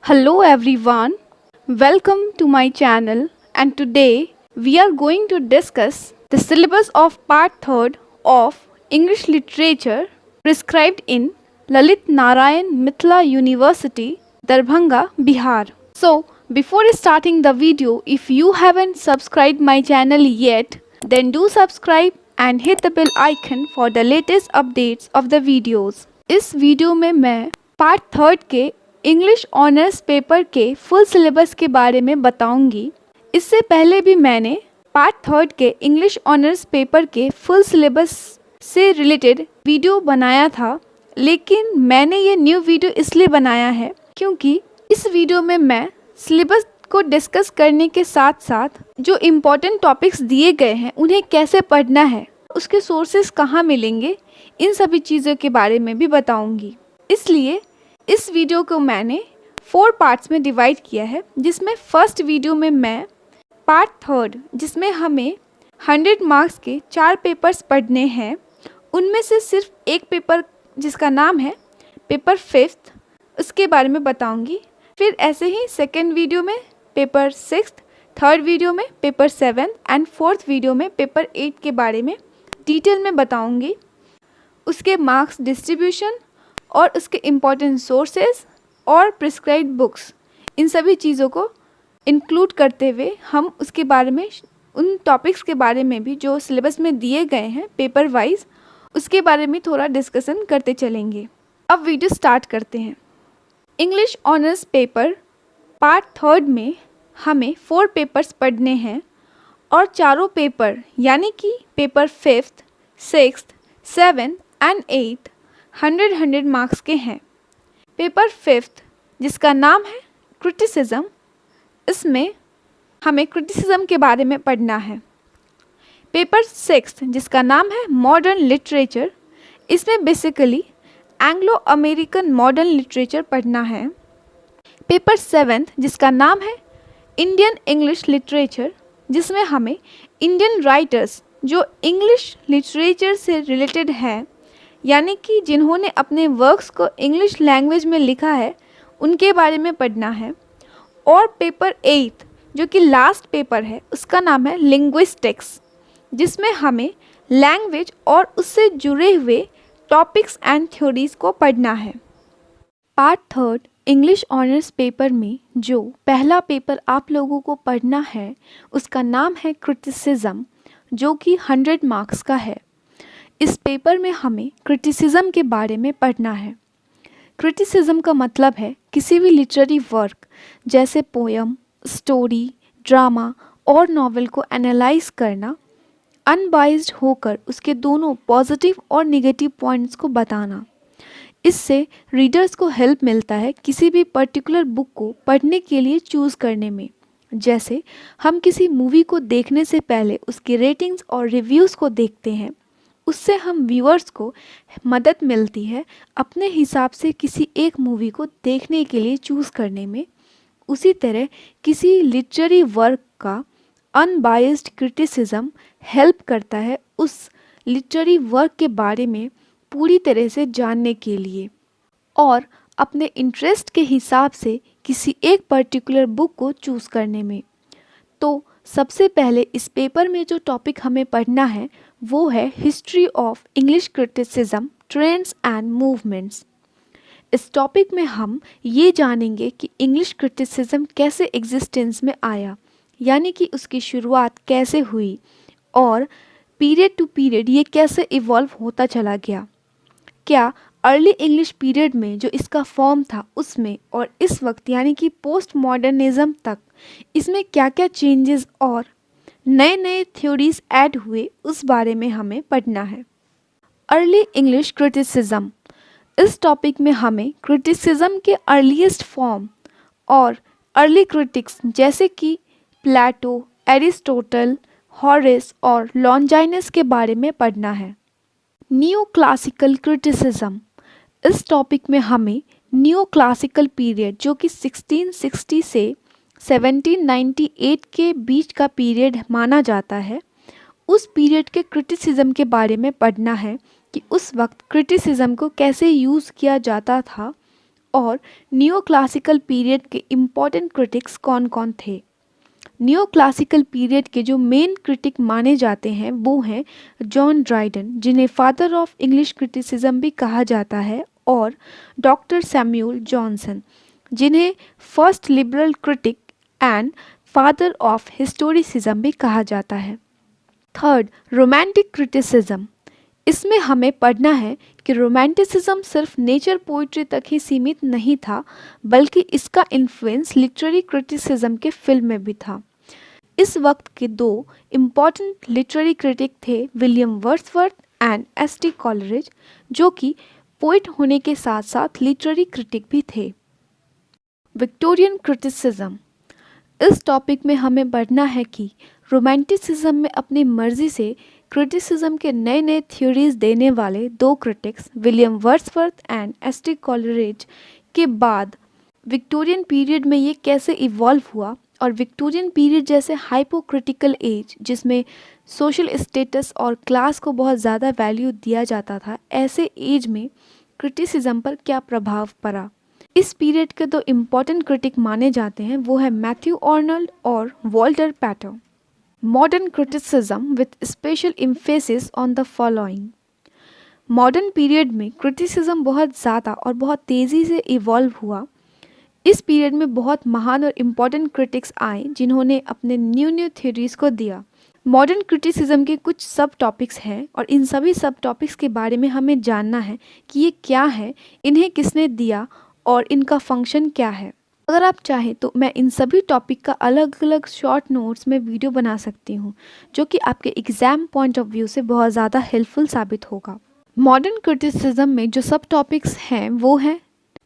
Hello everyone, welcome to my channel and today we are going to discuss the syllabus of part 3rd of English literature prescribed in Lalit Narayan Mithila University, Darbhanga, Bihar. So, before starting the video, if you haven't subscribed my channel yet, then do subscribe and hit the bell icon for the latest updates of the videos. इस video में मैं part 3rd के English honours paper के full syllabus के बारे में बताऊंगी। इससे पहले भी मैंने पार्ट 3rd के इंग्लिश ऑनर्स पेपर के फुल सिलेबस से रिलेटेड वीडियो बनाया था, लेकिन मैंने ये न्यू वीडियो इसलिए बनाया है क्योंकि इस वीडियो में मैं सिलेबस को डिस्कस करने के साथ साथ जो इम्पोर्टेंट टॉपिक्स दिए गए हैं उन्हें कैसे पढ़ना है, उसके सोर्सेस कहाँ मिलेंगे, इन सभी चीज़ों के बारे में भी बताऊंगी। इसलिए इस वीडियो को मैंने 4 पार्ट्स में डिवाइड किया है, जिसमें फर्स्ट वीडियो में मैं पार्ट 3rd जिसमें हमें 100 मार्क्स के 4 पेपर्स पढ़ने हैं, उनमें से सिर्फ एक पेपर जिसका नाम है पेपर 5th उसके बारे में बताऊंगी। फिर ऐसे ही सेकेंड वीडियो में पेपर 6th, थर्ड वीडियो में paper 7th and fourth video में पेपर 8 के बारे में डिटेल में बताऊंगी। उसके मार्क्स डिस्ट्रीब्यूशन और उसके इम्पॉर्टेंट सोर्सेज और प्रिस्क्राइब्ड बुक्स, इन सभी चीज़ों को इंक्लूड करते हुए हम उसके बारे में उन टॉपिक्स के बारे में भी जो सिलेबस में दिए गए हैं पेपर वाइज, उसके बारे में थोड़ा डिस्कशन करते चलेंगे। अब वीडियो स्टार्ट करते हैं। English honours paper part 3rd में हमें 4 पेपर्स पढ़ने हैं और चारों पेपर यानी कि paper 5th, 6th, 7th and 8th 100 marks के हैं। पेपर 5th जिसका नाम है क्रिटिसिज्म, इसमें हमें क्रिटिसिज्म के बारे में पढ़ना है। पेपर 6th जिसका नाम है मॉडर्न लिटरेचर, इसमें basically Anglo American modern literature पढ़ना है। पेपर 7th जिसका नाम है इंडियन इंग्लिश लिटरेचर, जिसमें हमें इंडियन राइटर्स जो इंग्लिश लिटरेचर से रिलेटेड है, यानी कि जिन्होंने अपने वर्क्स को इंग्लिश लैंग्वेज में लिखा है, उनके बारे में पढ़ना है। और पेपर 8 जो कि लास्ट पेपर है, उसका नाम है लिंग्विस्टिक्स, जिसमें हमें लैंग्वेज और उससे जुड़े हुए टॉपिक्स एंड थ्योरीज को पढ़ना है। Part 3rd English honours paper में जो पहला पेपर आप लोगों को पढ़ना है उसका नाम है क्रिटिसिज्म, जो कि 100 मार्क्स का है। इस पेपर में हमें क्रिटिसिज्म के बारे में पढ़ना है। क्रिटिसिज्म का मतलब है किसी भी लिटरेरी वर्क जैसे पोयम, स्टोरी, ड्रामा और नॉवेल को एनालाइज करना, अनबाइज्ड होकर उसके दोनों पॉजिटिव और नेगेटिव पॉइंट्स को बताना। इससे रीडर्स को हेल्प मिलता है किसी भी पर्टिकुलर बुक को पढ़ने के लिए चूज़ करने में। जैसे हम किसी मूवी को देखने से पहले उसकी रेटिंग्स और रिव्यूज़ को देखते हैं, उससे हम व्यूअर्स को मदद मिलती है अपने हिसाब से किसी एक मूवी को देखने के लिए चूज़ करने में। उसी तरह किसी लिटरेरी वर्क का अनबायस्ड क्रिटिसिज्म हेल्प करता है उस लिटरेरी वर्क के बारे में पूरी तरह से जानने के लिए और अपने इंटरेस्ट के हिसाब से किसी एक पर्टिकुलर बुक को चूज़ करने में। तो सबसे पहले इस पेपर में जो टॉपिक हमें पढ़ना है वो है history of English criticism, trends and movements. इस टॉपिक में हम ये जानेंगे कि इंग्लिश क्रिटिसिज्म कैसे एग्जिस्टेंस में आया, यानी कि उसकी शुरुआत कैसे हुई और पीरियड टू पीरियड ये कैसे इवॉल्व होता चला गया। क्या अर्ली इंग्लिश पीरियड में जो इसका फॉर्म था उसमें और इस वक्त यानी कि पोस्ट मॉडर्निज्म तक इसमें क्या क्या चेंजेस और नए नए थ्योरीज ऐड हुए, उस बारे में हमें पढ़ना है। अर्ली इंग्लिश क्रिटिसिज्म, इस टॉपिक में हमें क्रिटिसिज्म के अर्लीस्ट फॉर्म और अर्ली क्रिटिक्स जैसे कि प्लेटो, एरिस्टोटल, हॉरेस और लॉन्जाइनस के बारे में पढ़ना है। न्यू क्लासिकल क्रिटिसिज्म, इस टॉपिक में हमें न्यू क्लासिकल पीरियड जो कि 1660 से 1798 के बीच का पीरियड माना जाता है, उस पीरियड के क्रिटिसिज्म के बारे में पढ़ना है कि उस वक्त क्रिटिसिज्म को कैसे यूज़ किया जाता था और न्यू क्लासिकल पीरियड के इम्पॉर्टेंट क्रिटिक्स कौन कौन थे। न्यू क्लासिकल पीरियड के जो मेन क्रिटिक माने जाते हैं वो हैं जॉन ड्राइडन, जिन्हें फादर ऑफ इंग्लिश क्रिटिसिज्म भी कहा जाता है, और डॉक्टर सैमुअल जॉनसन, जिन्हें first liberal critic and father of historicism भी कहा जाता है। Third, romantic criticism. इसमें हमें पढ़ना है कि रोमांटिसिज्म सिर्फ नेचर पोइट्री तक ही सीमित नहीं था, बल्कि इसका इन्फ्लुएंस लिटरेरी क्रिटिसिज्म के फिल्म में भी था। इस वक्त के दो इम्पॉर्टेंट लिटरेरी क्रिटिक थे William Wordsworth and ST. Coleridge, जो कि पोइट होने के साथ साथ लिटरेरी क्रिटिक भी थे। Victorian criticism. इस टॉपिक में हमें पढ़ना है कि रोमांटिसिज्म में अपनी मर्जी से क्रिटिसिज्म के नए नए थ्योरीज देने वाले दो critics William Wordsworth and ST. Coleridge के बाद विक्टोरियन पीरियड में ये कैसे इवॉल्व हुआ, और विक्टोरियन पीरियड जैसे हाइपोक्रिटिकल एज जिसमें सोशल स्टेटस और क्लास को बहुत ज़्यादा वैल्यू दिया जाता था, ऐसे एज में क्रिटिसिज्म पर क्या प्रभाव पड़ा। इस पीरियड के दो इम्पॉर्टेंट क्रिटिक माने जाते हैं, वो है मैथ्यू आर्नल्ड और Walter Pater. Modern criticism with special emphasis on the following. Modern period में क्रिटिसिज्म बहुत ज़्यादा और बहुत तेज़ी से इवॉल्व हुआ। इस पीरियड में बहुत महान और इम्पॉर्टेंट क्रिटिक्स आए जिन्होंने अपने न्यू थ्योरीज को दिया। मॉडर्न क्रिटिसिज्म के कुछ सब टॉपिक्स हैं और इन सभी सब टॉपिक्स के बारे में हमें जानना है कि ये क्या है, इन्हें किसने दिया और इनका फंक्शन क्या है। अगर आप चाहें तो मैं इन सभी टॉपिक का अलग अलग शॉर्ट नोट्स में वीडियो बना सकती हूँ, जो कि आपके एग्ज़ाम पॉइंट ऑफ व्यू से बहुत ज़्यादा हेल्पफुल साबित होगा। मॉडर्न क्रिटिसिज्म में जो सब टॉपिक्स हैं वो हैं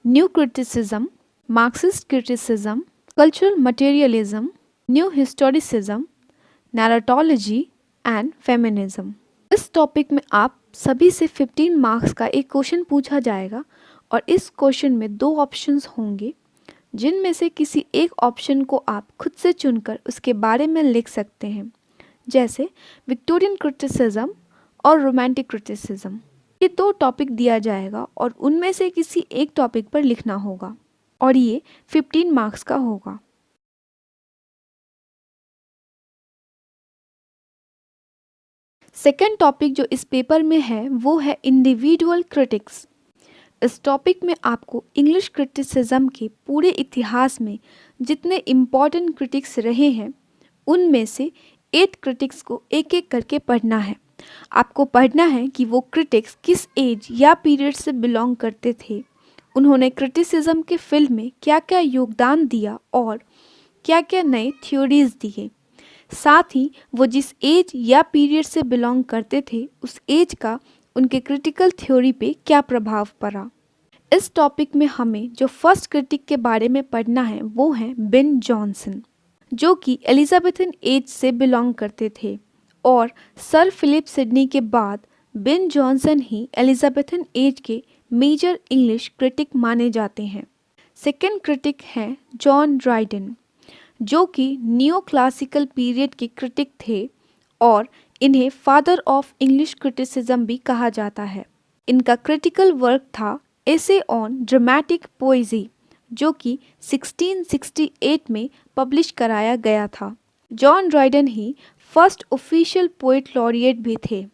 new criticism, Marxist criticism, cultural materialism, new historicism, narratology and feminism. इस टॉपिक में आप सभी से 15 मार्क्स का एक क्वेश्चन पूछा जाएगा और इस क्वेश्चन में दो ऑप्शंस होंगे, जिनमें से किसी एक ऑप्शन को आप खुद से चुनकर उसके बारे में लिख सकते हैं, जैसे विक्टोरियन क्रिटिसिज्म और रोमांटिक क्रिटिसिज्म। ये दो टॉपिक दिया जाएगा और उनमें से किसी एक टॉपिक पर लिखना होगा और ये 15 मार्क्स का होगा। सेकेंड टॉपिक जो इस पेपर में है वो है इंडिविजुअल क्रिटिक्स। इस टॉपिक में आपको इंग्लिश क्रिटिसिज्म के पूरे इतिहास में जितने इम्पॉर्टेंट क्रिटिक्स रहे हैं उनमें से 8 क्रिटिक्स को एक एक करके पढ़ना है। आपको पढ़ना है कि वो क्रिटिक्स किस एज या पीरियड से बिलोंग करते थे, उन्होंने क्रिटिसिज्म के फील्ड में क्या क्या योगदान दिया और क्या क्या नए थ्योरीज दिए, साथ ही वो जिस एज या पीरियड से बिलोंग करते थे उस एज का उनके क्रिटिकल थ्योरी पे क्या प्रभाव पड़ा। इस टॉपिक में हमें जो फर्स्ट क्रिटिक के बारे में पढ़ना है वो है बेन जॉनसन, जो कि एलिजाबेथन एज से बिलोंग करते थे, और सर फिलिप सिडनी के बाद बेन जॉनसन ही एलिजाबेथन एज के मेजर इंग्लिश क्रिटिक माने जाते हैं। सेकेंड क्रिटिक हैं जॉन ड्राइडन, जो कि न्यू क्लासिकल पीरियड के क्रिटिक थे और इन्हें फादर ऑफ इंग्लिश क्रिटिसिज्म भी कहा जाता है। इनका क्रिटिकल वर्क था एसे ऑन ड्रामेटिक पोएजी, जो कि 1668 में पब्लिश कराया गया था। जॉन ड्राइडन ही फर्स्ट ऑफिशियल पोएट लॉरिएट भी थे।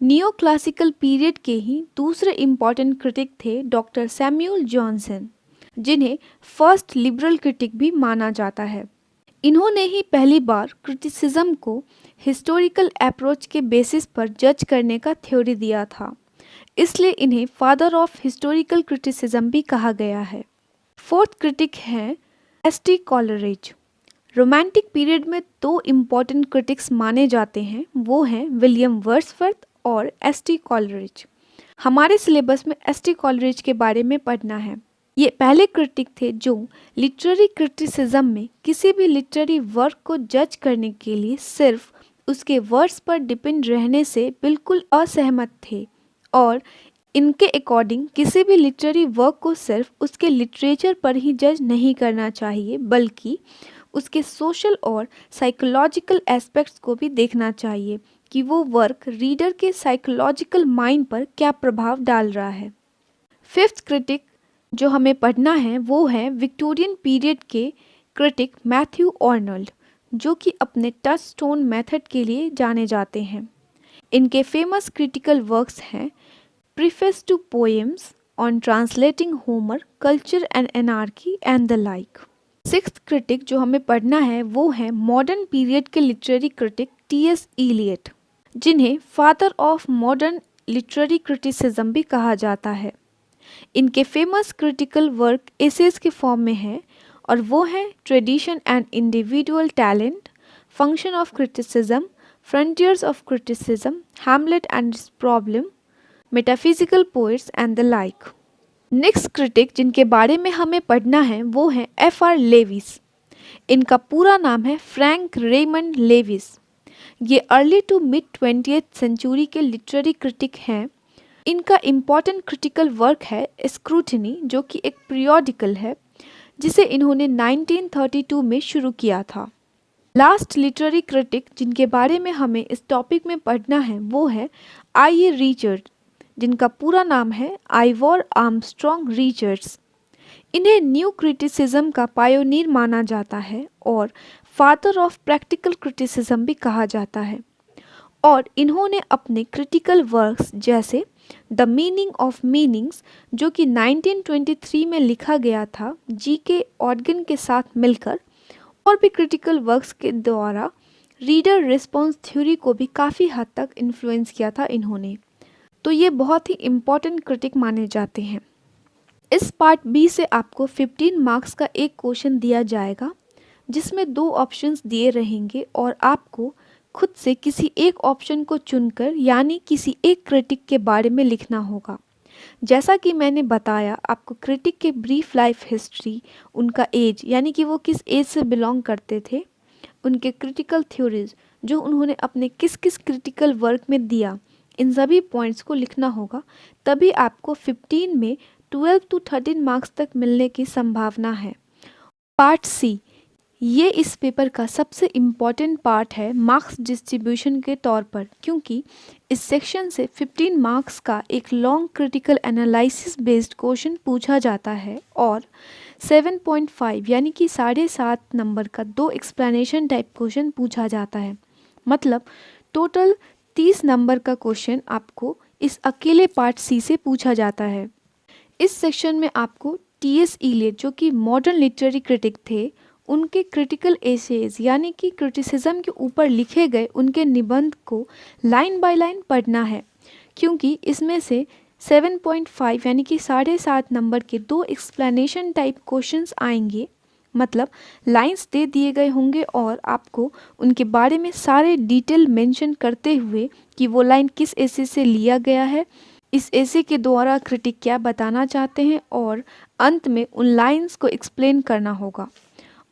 न्यू क्लासिकल पीरियड के ही दूसरे इम्पॉर्टेंट क्रिटिक थे डॉक्टर सैमुअल जॉनसन, जिन्हें फर्स्ट लिबरल क्रिटिक भी माना जाता है। इन्होंने ही पहली बार क्रिटिसिज्म को हिस्टोरिकल अप्रोच के बेसिस पर जज करने का थ्योरी दिया था, इसलिए इन्हें फादर ऑफ हिस्टोरिकल क्रिटिसिज्म भी कहा गया है। फोर्थ क्रिटिक हैं एस.टी. कॉलरिज। रोमांटिक पीरियड में दो इम्पॉर्टेंट क्रिटिक्स माने जाते हैं, वो हैं विलियम वर्ड्सवर्थ और एस.टी. कॉलरिज। हमारे सिलेबस में एस.टी. कॉलरिज के बारे में पढ़ना है। ये पहले क्रिटिक थे जो लिटरेरी क्रिटिसिज्म में किसी भी लिटरेरी वर्क को जज करने के लिए सिर्फ उसके वर्ड्स पर डिपेंड रहने से बिल्कुल असहमत थे, और इनके अकॉर्डिंग किसी भी लिटरेरी वर्क को सिर्फ उसके लिटरेचर पर ही जज नहीं करना चाहिए, बल्कि उसके सोशल और साइकोलॉजिकल एस्पेक्ट्स को भी देखना चाहिए कि वो वर्क रीडर के साइकोलॉजिकल माइंड पर क्या प्रभाव डाल रहा है। फिफ्थ क्रिटिक जो हमें पढ़ना है वो है विक्टोरियन पीरियड के क्रिटिक मैथ्यू आर्नल्ड, जो कि अपने टच स्टोन मेथड के लिए जाने जाते हैं। इनके फेमस क्रिटिकल वर्क्स हैं preface to poems, on translating Homer, culture and anarchy and the like. Sixth critic जो हमें पढ़ना है वो है मॉडर्न पीरियड के लिटरेरी क्रिटिक टी.एस. इलियट, जिन्हें father of modern literary criticism भी कहा जाता है। इनके फेमस क्रिटिकल वर्क एसेस के फॉर्म में है और वो है tradition and individual talent, function of criticism, frontiers of criticism, Hamlet and it's problem, metaphysical poets and the like. Next critic जिनके बारे में हमें पढ़ना है वो है F.R. लेविस। इनका पूरा नाम है फ्रैंक रेमंड लेविस। ये early to mid 20th century के लिटरेरी क्रिटिक हैं। इनका इम्पॉर्टेंट क्रिटिकल वर्क है स्क्रूटिनी, जो कि एक पीरियोडिकल है जिसे इन्होंने 1932 में शुरू किया था। लास्ट लिटरेरी क्रिटिक जिनके बारे में हमें इस टॉपिक में पढ़ना है वो है I.A. रिचर्ड, जिनका पूरा नाम है आइवोर आर्मस्ट्रॉन्ग रिचर्ड्स। इन्हें न्यू क्रिटिसिज्म का पायोनियर माना जाता है और फादर ऑफ प्रैक्टिकल क्रिटिसिज्म भी कहा जाता है। और इन्होंने अपने क्रिटिकल वर्क्स जैसे द मीनिंग ऑफ मीनिंग्स, जो कि 1923 में लिखा गया था G.K. ऑर्गन के साथ मिलकर, और भी क्रिटिकल वर्क्स के द्वारा रीडर रिस्पॉन्स थ्योरी को भी काफ़ी हद तक इन्फ्लुएंस किया था इन्होंने। तो ये बहुत ही इम्पॉर्टेंट क्रिटिक माने जाते हैं। इस पार्ट बी से आपको 15 मार्क्स का एक क्वेश्चन दिया जाएगा, जिसमें 2 ऑप्शंस दिए रहेंगे और आपको खुद से किसी एक ऑप्शन को चुनकर यानी किसी एक क्रिटिक के बारे में लिखना होगा। जैसा कि मैंने बताया, आपको क्रिटिक के ब्रीफ लाइफ हिस्ट्री, उनका एज यानी कि वो किस एज से बिलोंग करते थे, उनके क्रिटिकल थ्योरीज जो उन्होंने अपने किस किस क्रिटिकल वर्क में दिया, इन सभी पॉइंट्स को लिखना होगा। तभी आपको 15 में 12 to 13 मार्क्स तक मिलने की संभावना है। पार्ट सी, ये इस पेपर का सबसे इम्पॉर्टेंट पार्ट है मार्क्स डिस्ट्रीब्यूशन के तौर पर, क्योंकि इस सेक्शन से 15 मार्क्स का एक long critical analysis based question पूछा जाता है और 7.5 यानी कि 7.5 नंबर का 2 एक्सप्लेनेशन टाइप क्वेश्चन पूछा जाता है। मतलब टोटल 30 नंबर का क्वेश्चन आपको इस अकेले पार्ट सी से पूछा जाता है। इस सेक्शन में आपको टी.एस. इलियट, जो कि मॉडर्न लिटरेरी क्रिटिक थे, उनके क्रिटिकल एसेज यानी कि क्रिटिसिज्म के ऊपर लिखे गए उनके निबंध को लाइन बाय लाइन पढ़ना है, क्योंकि इसमें से 7.5 यानी कि 7.5 नंबर के 2 एक्सप्लेनेशन टाइप क्वेश्चंस आएंगे। मतलब लाइंस दे दिए गए होंगे और आपको उनके बारे में सारे डिटेल मेंशन करते हुए कि वो लाइन किस एसे से लिया गया है, इस एसे के द्वारा क्रिटिक क्या बताना चाहते हैं, और अंत में उन लाइंस को एक्सप्लेन करना होगा।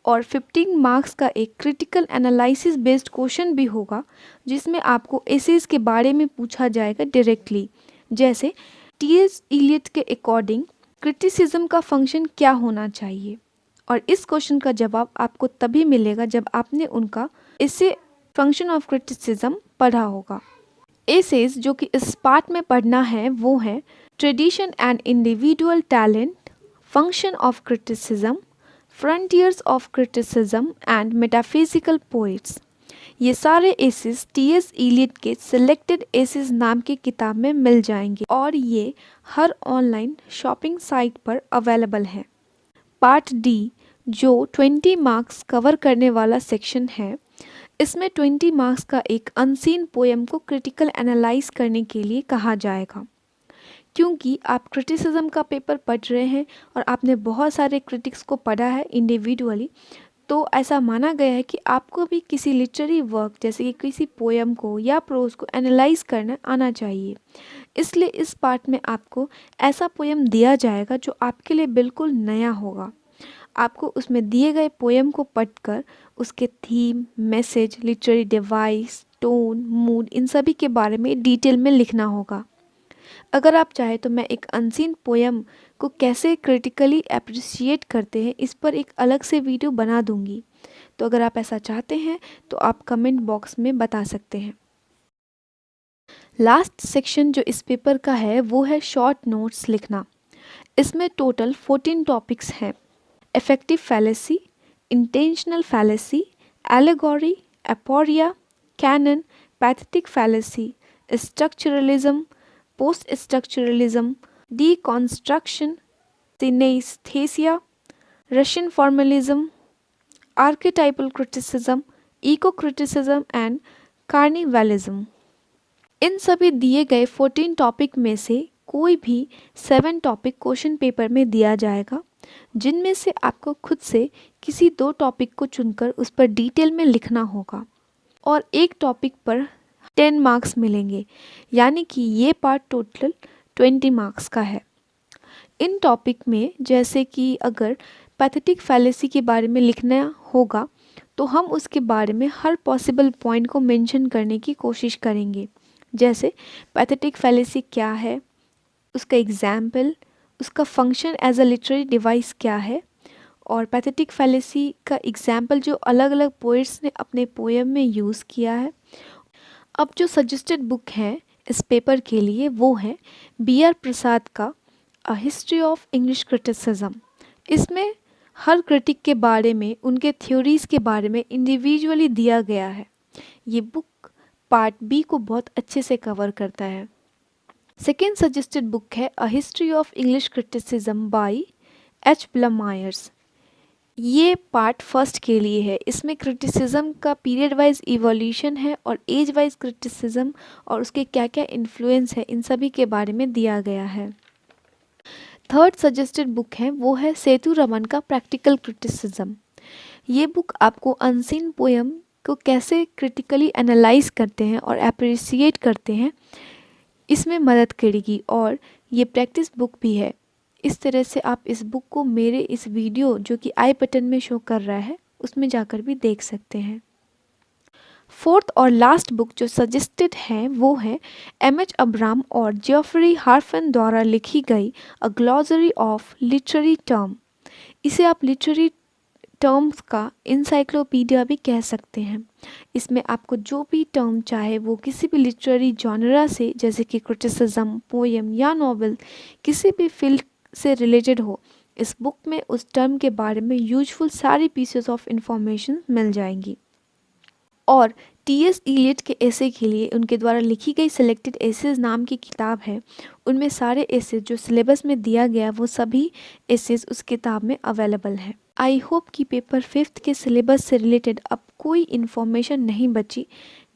और 15 मार्क्स का एक क्रिटिकल एनालिसिस बेस्ड क्वेश्चन भी होगा, जिसमें आपको एसेस के बारे में पूछा जाएगा डायरेक्टली। जैसे टी.एस. इलियट के अकॉर्डिंग क्रिटिसिज्म का फंक्शन क्या होना चाहिए, और इस क्वेश्चन का जवाब आपको तभी मिलेगा जब आपने उनका इसे फंक्शन ऑफ क्रिटिसिज्म पढ़ा होगा। एसेस जो कि इस पार्ट में पढ़ना है वो है tradition and individual talent, function of criticism, frontiers of criticism and metaphysical poets. ये सारे एसेस टी.एस. इलियट के सिलेक्टेड एसेस नाम की किताब में मिल जाएंगे और ये हर ऑनलाइन शॉपिंग साइट पर अवेलेबल है। पार्ट डी जो 20 मार्क्स कवर करने वाला सेक्शन है, इसमें 20 मार्क्स का एक अनसीन पोएम को क्रिटिकल एनालाइज करने के लिए कहा जाएगा। क्योंकि आप क्रिटिसिज्म का पेपर पढ़ रहे हैं और आपने बहुत सारे क्रिटिक्स को पढ़ा है इंडिविजुअली, तो ऐसा माना गया है कि आपको भी किसी लिटरेरी वर्क जैसे कि किसी पोएम को या प्रोज को एनालाइज करना आना चाहिए। इसलिए इस पार्ट में आपको ऐसा पोएम दिया जाएगा जो आपके लिए बिल्कुल नया होगा। आपको उसमें दिए गए पोएम को पढ़कर उसके theme, message, literary device, tone, mood, इन सभी के बारे में डिटेल में लिखना होगा। अगर आप चाहें तो मैं एक अनसीन पोएम को कैसे क्रिटिकली अप्रिशिएट करते हैं इस पर एक अलग से वीडियो बना दूंगी, तो अगर आप ऐसा चाहते हैं तो आप कमेंट बॉक्स में बता सकते हैं। लास्ट सेक्शन जो इस पेपर का है वो है शॉर्ट नोट्स लिखना। इसमें टोटल 14 टॉपिक्स हैं। Affective fallacy, intentional fallacy, allegory, aporia, canon, pathetic fallacy, structuralism, post structuralism, deconstruction, synesthesia, Russian formalism, archetypal criticism, eco-criticism and carnivalism। इन सभी दिए गए 14 टॉपिक में से कोई भी 7 टॉपिक क्वेश्चन पेपर में दिया जाएगा, जिनमें से आपको खुद से किसी 2 टॉपिक को चुनकर उस पर डिटेल में लिखना होगा और एक टॉपिक पर 10 मार्क्स मिलेंगे, यानी कि ये पार्ट टोटल 20 मार्क्स का है। इन टॉपिक में जैसे कि अगर पैथेटिक फैलेसी के बारे में लिखना होगा तो हम उसके बारे में हर पॉसिबल पॉइंट को मेंशन करने की कोशिश करेंगे, जैसे पैथेटिक फैलेसी क्या है, उसका एग्जाम्पल, उसका function as a literary device क्या है, और पैथेटिक फैलेसी का एग्जाम्पल जो अलग अलग पोइट्स ने अपने पोएम में यूज़ किया है। अब जो सजेस्टेड बुक है इस पेपर के लिए वो है B.R. प्रसाद का अ हिस्ट्री ऑफ इंग्लिश क्रिटिसिज्म। इसमें हर क्रिटिक के बारे में, उनके थ्योरीज़ के बारे में इंडिविजुअली दिया गया है। ये बुक पार्ट बी को बहुत अच्छे से कवर करता है। सेकेंड सजेस्टेड बुक है a history of English criticism by H. Blumyers। ये पार्ट फर्स्ट के लिए है। इसमें क्रिटिसिज्म का पीरियड वाइज इवोल्यूशन है और एज वाइज क्रिटिसिज्म और उसके क्या क्या इन्फ्लुएंस है इन सभी के बारे में दिया गया है। थर्ड सजेस्टेड बुक है वो है सेतु रमन का प्रैक्टिकल क्रिटिसिज्म। ये बुक आपको अनसीन पोएम को कैसे क्रिटिकली एनालाइज करते हैं और अप्रिसिएट करते हैं इसमें मदद करेगी, और ये प्रैक्टिस बुक भी है। इस तरह से आप इस बुक को मेरे इस वीडियो जो कि आई बटन में शो कर रहा है उसमें जाकर भी देख सकते हैं। फोर्थ और लास्ट बुक जो सजेस्टेड है वो है M.H. अब्राम और जेफरी हार्फन द्वारा लिखी गई अ ग्लॉसरी ऑफ लिटरेरी टर्म। इसे आप लिटरेरी टर्म्स का इंसाइक्लोपीडिया भी कह सकते हैं। इसमें आपको जो भी टर्म चाहे वो किसी भी लिटरेरी जॉनरा से, जैसे कि क्रिटिसिज्म, पोएम या नॉवेल, किसी भी फील्ड से रिलेटेड हो, इस बुक में उस टर्म के बारे में यूजफुल सारी पीसेस ऑफ इंफॉर्मेशन मिल जाएंगी। और T.S. इलियट के एसे के लिए उनके द्वारा लिखी गई सेलेक्टेड एसेज नाम की किताब है। उनमें सारे एसेज जो सिलेबस में दिया गया वो सभी एसेज उस किताब में अवेलेबल है। आई होप कि पेपर 5th के सिलेबस से रिलेटेड अब कोई इन्फॉर्मेशन नहीं बची।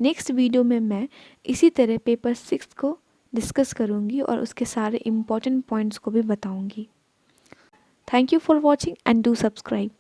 नेक्स्ट वीडियो में मैं इसी तरह पेपर 6 को डिस्कस करूँगी और उसके सारे इम्पॉर्टेंट पॉइंट्स को भी बताऊँगी। Thank you for watching and do subscribe.